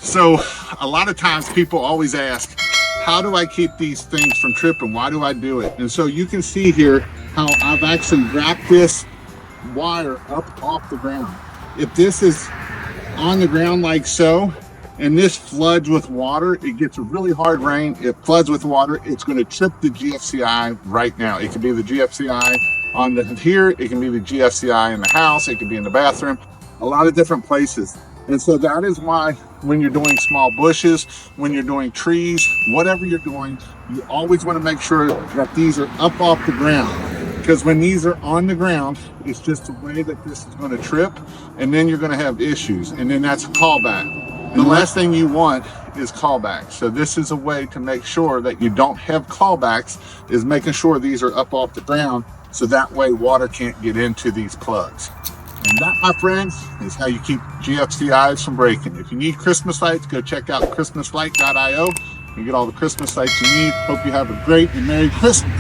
So a lot of times people always ask, how do I keep these things from tripping? Why do I do it? And so you can see here how I've actually wrapped this wire up off the ground. If this is on the ground like so, and this floods with water, it gets a really hard rain, it floods with water, it's going to trip the GFCI right now. It could be the GFCI on the here, it can be the GFCI in the house, it could be in the bathroom, a lot of different places. And so that is why when you're doing small bushes, when you're doing trees, whatever you're doing, you always want to make sure that these are up off the ground. Because when these are on the ground, it's just the way that this is going to trip, and then you're going to have issues, and then that's a callback. The last thing you want is callbacks. So this is a way to make sure that you don't have callbacks, is making sure these are up off the ground, so that way water can't get into these plugs. And that, my friends, is how you keep GFCIs from breaking. If you need Christmas lights, go check out christmaslight.io. You get all the Christmas lights you need. Hope you have a great and Merry Christmas.